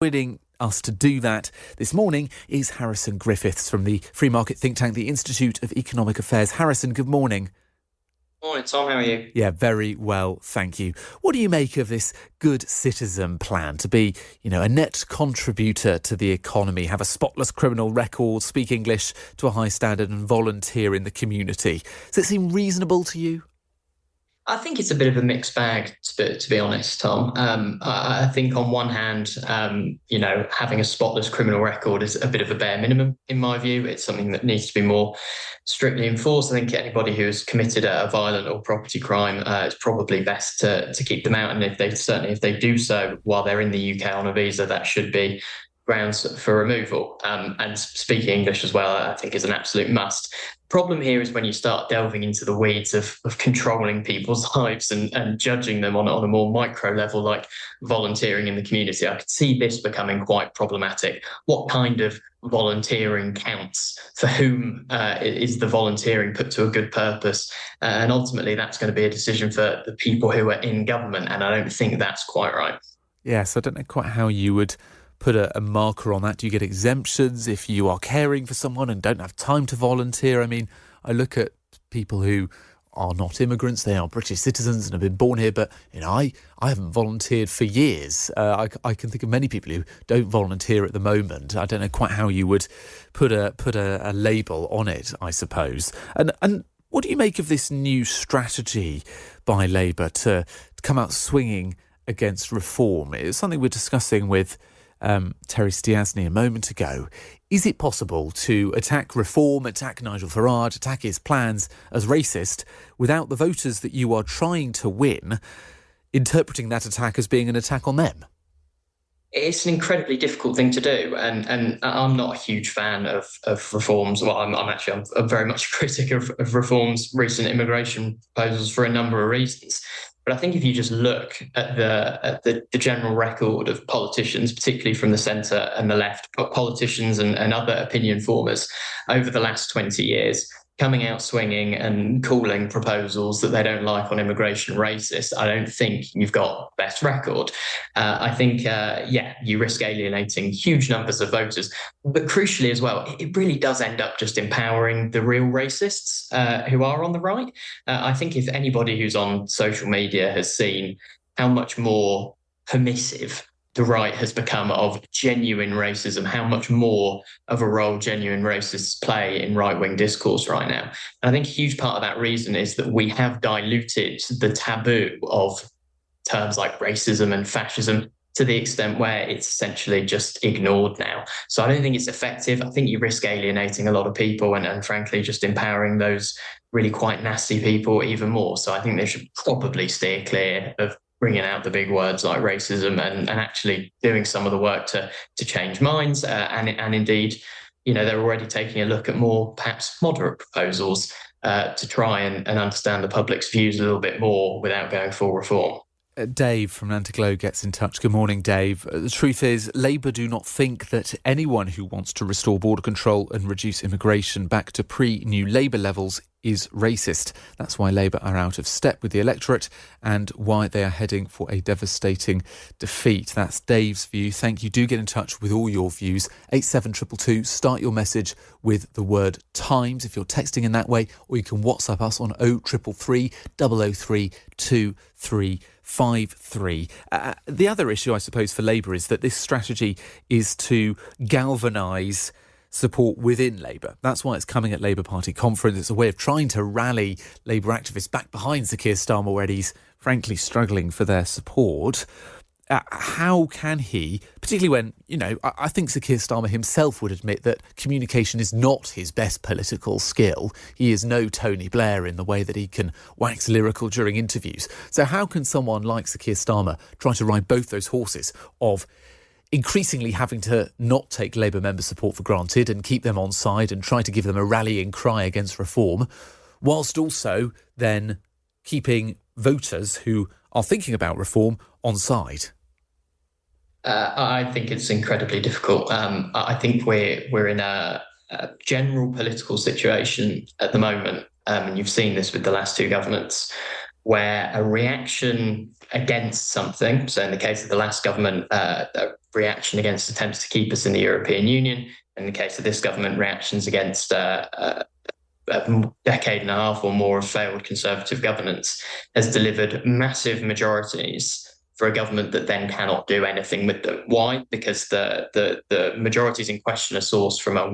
Joining us to do that this morning is Harrison Griffiths from the free market think tank, the Institute of Economic Affairs. Harrison, good morning. Morning, Tom. How are you? Yeah, very well, thank you. What do you make of this good citizen plan to be, a net contributor to the economy, have a spotless criminal record, speak English to a high standard and volunteer in the community? Does it seem reasonable to you? I think it's a bit of a mixed bag, to be honest, Tom. I think on one hand, having a spotless criminal record is a bit of a bare minimum, in my view. It's something that needs to be more strictly enforced. I think anybody who has committed a violent or property crime, it's probably best to keep them out. And if they do so while they're in the UK on a visa, that should be grounds for removal. And speaking English as well, I think is an absolute must. Problem here is when you start delving into the weeds of controlling people's lives and judging them on a more micro level, like volunteering in the community. I could see this becoming quite problematic. What kind of volunteering counts? For whom is the volunteering put to a good purpose? And ultimately, that's going to be a decision for the people who are in government. And I don't think that's quite right. Yes, I don't know quite how you would put a marker on that. Do you get exemptions if you are caring for someone and don't have time to volunteer? I mean, I look at people who are not immigrants, they are British citizens and have been born here, but I haven't volunteered for years. I can think of many people who don't volunteer at the moment. I don't know quite how you would put a label on it, I suppose. And what do you make of this new strategy by Labour to come out swinging against reform? It's something we're discussing with Terry Stiasny a moment ago. Is it possible to attack reform, attack Nigel Farage, attack his plans as racist without the voters that you are trying to win interpreting that attack as being an attack on them? It's an incredibly difficult thing to do, and I'm not a huge fan of reforms. Well, I'm very much a critic of reforms, recent immigration proposals for a number of reasons. But I think if you just look at the general record of politicians, particularly from the centre and the left, politicians and other opinion formers over the last 20 years, coming out swinging and calling proposals that they don't like on immigration racist, I don't think you've got best record. I think, you risk alienating huge numbers of voters. But crucially as well, it really does end up just empowering the real racists who are on the right. I think if anybody who's on social media has seen how much more permissive the right has become of genuine racism, how much more of a role genuine racists play in right-wing discourse right now. And I think a huge part of that reason is that we have diluted the taboo of terms like racism and fascism to the extent where it's essentially just ignored now. So I don't think it's effective. I think you risk alienating a lot of people and frankly, just empowering those really quite nasty people even more. So I think they should probably steer clear of bringing out the big words like racism and actually doing some of the work to change minds. And indeed, they're already taking a look at more perhaps moderate proposals to try and understand the public's views a little bit more without going full reform. Dave from Nantiglow gets in touch. Good morning, Dave. The truth is, Labour do not think that anyone who wants to restore border control and reduce immigration back to pre-New Labour levels is racist. That's why Labour are out of step with the electorate and why they are heading for a devastating defeat. That's Dave's view. Thank you. Do get in touch with all your views. 87222. Start your message with the word Times if you're texting in that way, or you can WhatsApp us on 0333 003 2353. The other issue, I suppose, for Labour is that this strategy is to galvanise support within Labour. That's why it's coming at Labour Party conference. It's a way of trying to rally Labour activists back behind Sir Keir Starmer where he's frankly struggling for their support. How can he, particularly when, I think Sir Keir Starmer himself would admit that communication is not his best political skill. He is no Tony Blair in the way that he can wax lyrical during interviews. So how can someone like Sir Keir Starmer try to ride both those horses of increasingly having to not take Labour member support for granted and keep them on side and try to give them a rallying cry against reform, whilst also then keeping voters who are thinking about reform on side? I think it's incredibly difficult. I think we're in a general political situation at the moment, and you've seen this with the last two governments, where a reaction against something, so in the case of the last government, a reaction against attempts to keep us in the European Union, in the case of this government, reactions against a decade and a half or more of failed Conservative governance, has delivered massive majorities for a government that then cannot do anything with them. Why? Because the majorities in question are sourced from a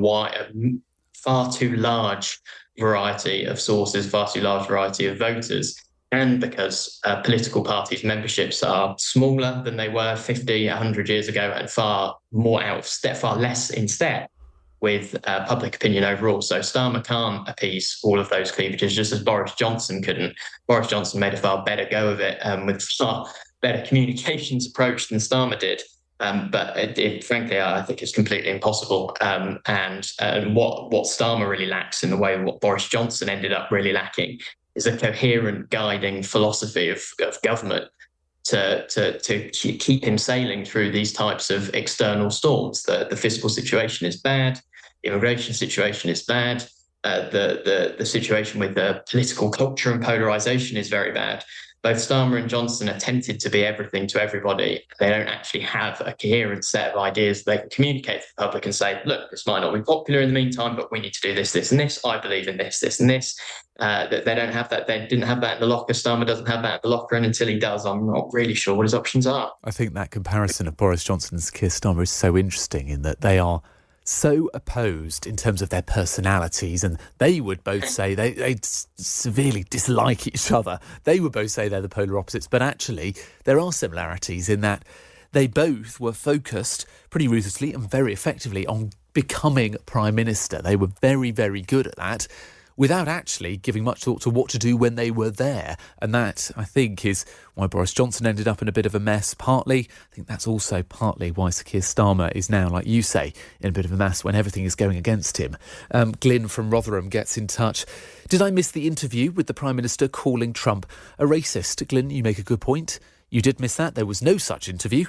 far too large variety of sources, far too large variety of voters, and because political parties' memberships are smaller than they were 50, 100 years ago, and far less in step with public opinion overall. So Starmer can't appease all of those cleavages, just as Boris Johnson couldn't. Boris Johnson made a far better go of it with far better communications approach than Starmer did. But frankly, I think it's completely impossible. And what Starmer really lacks in the way what Boris Johnson ended up really lacking is a coherent guiding philosophy of government to keep him sailing through these types of external storms. The fiscal situation is bad, the immigration situation is bad, the situation with the political culture and polarization is very bad. Both Starmer and Johnson attempted to be everything to everybody. They don't actually have a coherent set of ideas they can communicate to the public and say, look, this might not be popular in the meantime, but we need to do this, this, and this. I believe in this, this, and this. That they don't have that. They didn't have that in the locker. Starmer doesn't have that in the locker. And until he does, I'm not really sure what his options are. I think that comparison of Boris Johnson and Keir Starmer is so interesting in that they are so opposed in terms of their personalities, and they would both say they severely dislike each other. They would both say they're the polar opposites, but actually there are similarities in that they both were focused pretty ruthlessly and very effectively on becoming Prime Minister. They were very, very good at that, without actually giving much thought to what to do when they were there. And that, I think, is why Boris Johnson ended up in a bit of a mess. Partly, I think that's also partly why Sir Keir Starmer is now, like you say, in a bit of a mess when everything is going against him. Glyn from Rotherham gets in touch. Did I miss the interview with the Prime Minister calling Trump a racist? Glyn, you make a good point. You did miss that. There was no such interview.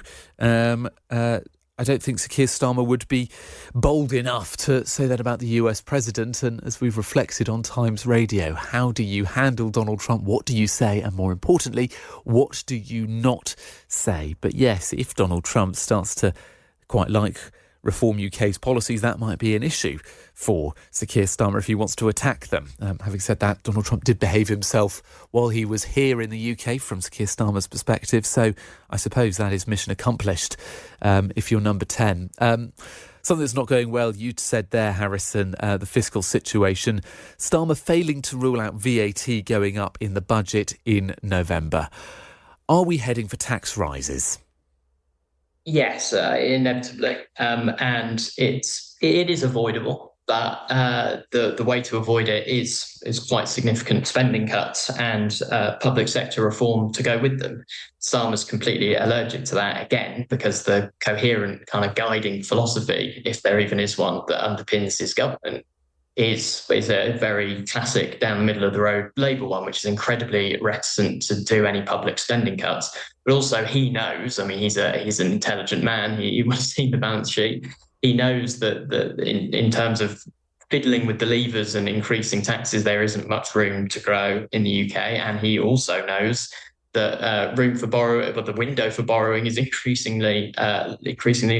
I don't think Sir Keir Starmer would be bold enough to say that about the US president. And as we've reflected on Times Radio, how do you handle Donald Trump? What do you say? And more importantly, what do you not say? But yes, if Donald Trump starts to quite like Reform UK's policies, that might be an issue for Sir Keir Starmer if he wants to attack them. Having said that, Donald Trump did behave himself while he was here in the UK from Sir Keir Starmer's perspective, so I suppose that is mission accomplished if you're number 10. Something that's not going well, you said there, Harrison, the fiscal situation. Starmer failing to rule out VAT going up in the budget in November. Are we heading for tax rises? Yes, inevitably, and it is avoidable. But the way to avoid it is quite significant spending cuts and public sector reform to go with them. Starmer's completely allergic to that, again, because the coherent kind of guiding philosophy, if there even is one, that underpins his government is a very classic down the middle of the road Labour one, which is incredibly reticent to do any public spending cuts. But also he knows, I mean, he's an intelligent man. He will have seen the balance sheet. He knows that in terms of fiddling with the levers and increasing taxes, there isn't much room to grow in the UK. And he also knows that the window for borrowing is increasingly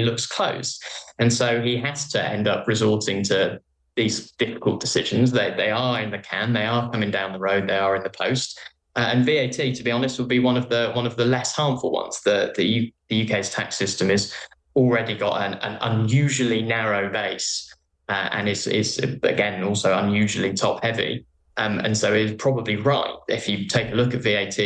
looks closed. And so he has to end up resorting to these difficult decisions. They are in the can, they are coming down the road, they are in the post. And VAT, to be honest, would be one of the less harmful ones. The UK's tax system is already got an unusually narrow base and is again also unusually top heavy. And so it's probably right. If you take a look at VAT,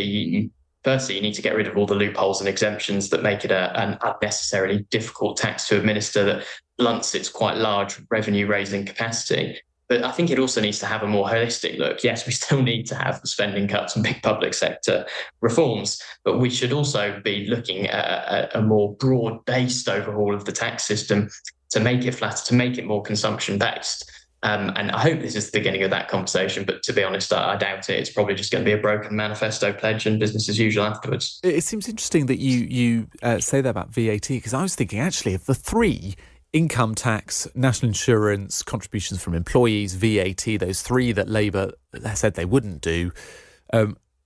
firstly, you need to get rid of all the loopholes and exemptions that make it an unnecessarily difficult tax to administer that blunts its quite large revenue-raising capacity. But I think it also needs to have a more holistic look. Yes, we still need to have spending cuts and big public sector reforms, but we should also be looking at a more broad-based overhaul of the tax system to make it flatter, to make it more consumption-based. And I hope this is the beginning of that conversation, but to be honest, I doubt it. It's probably just going to be a broken manifesto pledge and business as usual afterwards. It seems interesting that you say that about VAT, because I was thinking actually of the three: income tax, national insurance, contributions from employees, VAT, those three that Labour said they wouldn't do.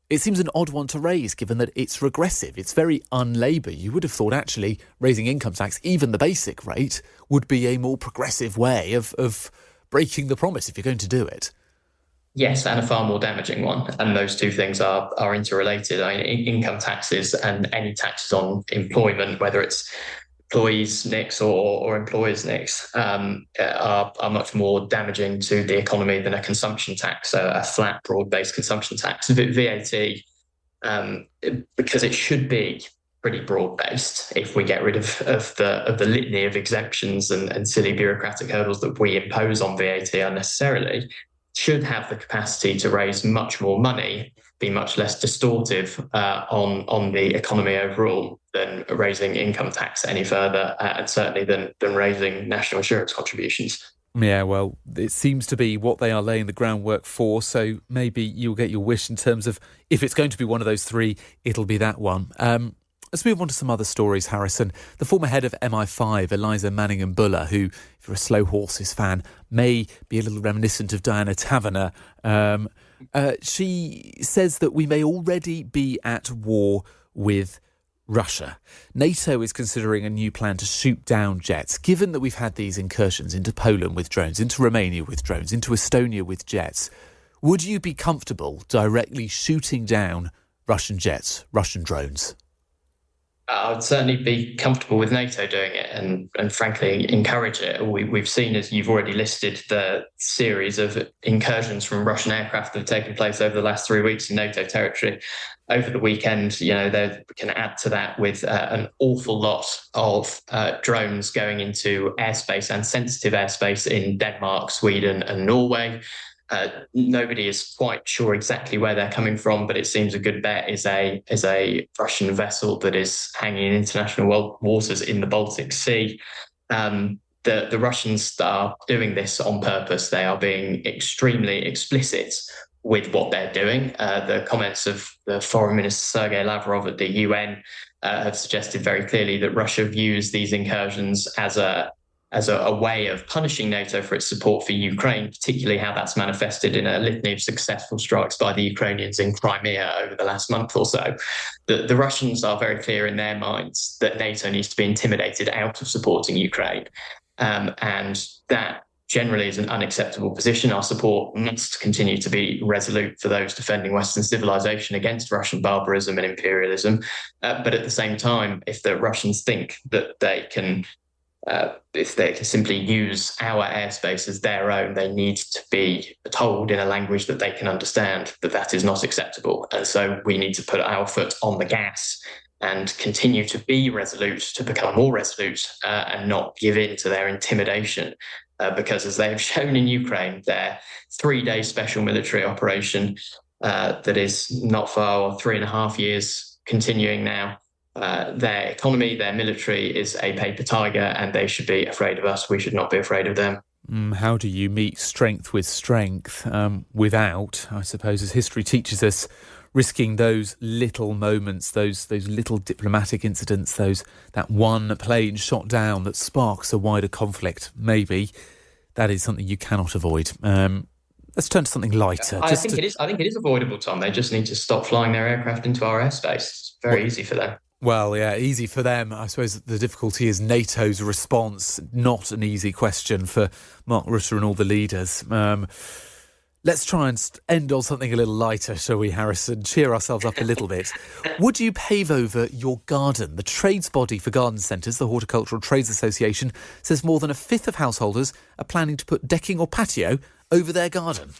It seems an odd one to raise, given that it's regressive. It's very un-Labour. You would have thought, actually, raising income tax, even the basic rate, would be a more progressive way of breaking the promise if you're going to do it. Yes, and a far more damaging one. And those two things are interrelated. I mean, income taxes and any taxes on employment, whether it's employees' NICs or employers' NICs, are much more damaging to the economy than a consumption tax, a flat, broad-based consumption tax. VAT, because it should be pretty broad-based if we get rid of the litany of exemptions and silly bureaucratic hurdles that we impose on VAT unnecessarily, should have the capacity to raise much more money, be much less distortive on the economy overall than raising income tax any further, and certainly than raising national insurance contributions. Yeah, well, it seems to be what they are laying the groundwork for, so maybe you'll get your wish in terms of if it's going to be one of those three, it'll be that one. Let's move on to some other stories, Harrison. The former head of MI5, Eliza Manningham-Buller, who, if you're a Slow Horses fan, may be a little reminiscent of Diana Taverner, she says that we may already be at war with Russia. NATO is considering a new plan to shoot down jets. Given that we've had these incursions into Poland with drones, into Romania with drones, into Estonia with jets, would you be comfortable directly shooting down Russian jets, Russian drones? I would certainly be comfortable with NATO doing it and frankly encourage it. We've seen, as you've already listed, the series of incursions from Russian aircraft that have taken place over the last 3 weeks in NATO territory. Over the weekend, they can add to that with an awful lot of drones going into airspace and sensitive airspace in Denmark, Sweden and Norway. Nobody is quite sure exactly where they're coming from, but it seems a good bet is a Russian vessel that is hanging in international waters in the Baltic Sea. The Russians are doing this on purpose. They are being extremely explicit with what they're doing. The comments of the Foreign Minister Sergei Lavrov at the UN have suggested very clearly that Russia views these incursions as a way of punishing NATO for its support for Ukraine, particularly how that's manifested in a litany of successful strikes by the Ukrainians in Crimea over the last month or so. The Russians are very clear in their minds that NATO needs to be intimidated out of supporting Ukraine. And that generally is an unacceptable position. Our support must continue to be resolute for those defending Western civilization against Russian barbarism and imperialism. But at the same time, if the Russians think that they can if they can simply use our airspace as their own, they need to be told in a language that they can understand that that is not acceptable. And so we need to put our foot on the gas and continue to be resolute, to become more resolute, and not give in to their intimidation. Because as they have shown in Ukraine, their 3-day special military operation that is not far, or 3.5 years continuing now, their economy, their military is a paper tiger, and they should be afraid of us. We should not be afraid of them. How do you meet strength with strength without, I suppose, as history teaches us, risking those little moments, those little diplomatic incidents, that one plane shot down that sparks a wider conflict? Maybe that is something you cannot avoid. Let's turn to something lighter. I think it is avoidable, Tom. They just need to stop flying their aircraft into our airspace. It's very easy for them. Well, yeah, easy for them. I suppose the difficulty is NATO's response. Not an easy question for Mark Rutte and all the leaders. Let's try and end on something a little lighter, shall we, Harrison? Cheer ourselves up a little bit. Would you pave over your garden? The trades body for garden centres, the Horticultural Trades Association, says more than a fifth of householders are planning to put decking or patio over their garden.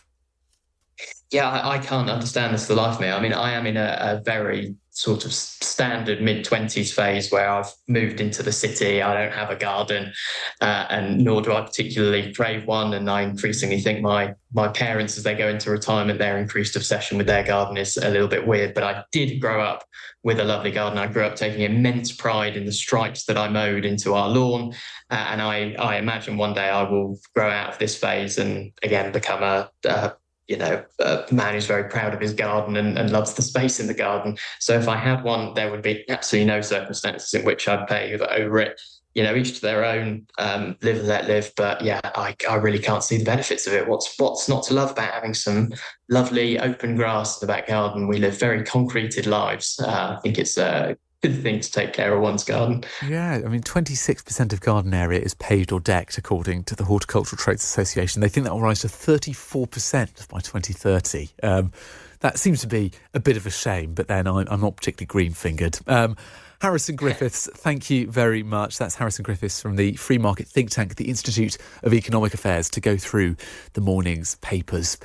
Yeah, I can't understand this for the life of me. I mean, I am in a very sort of standard mid-20s phase where I've moved into the city. I don't have a garden, and nor do I particularly crave one. And I increasingly think my parents, as they go into retirement, their increased obsession with their garden is a little bit weird. But I did grow up with a lovely garden. I grew up taking immense pride in the stripes that I mowed into our lawn. And I imagine one day I will grow out of this phase and again become a man who's very proud of his garden and loves the space in the garden. So if I had one, there would be absolutely no circumstances in which I'd pave over it. each to their own, live and let live. But yeah, I really can't see the benefits of it. What's not to love about having some lovely open grass in the back garden? We live very concreted lives. I think it's a good thing to take care of one's garden. Yeah, I mean, 26% of garden area is paved or decked, according to the Horticultural Trades Association. They think that will rise to 34% by 2030. That seems to be a bit of a shame, but then I'm not particularly green-fingered. Harrison Griffiths, thank you very much. That's Harrison Griffiths from the free market think tank, the Institute of Economic Affairs, to go through the morning's papers.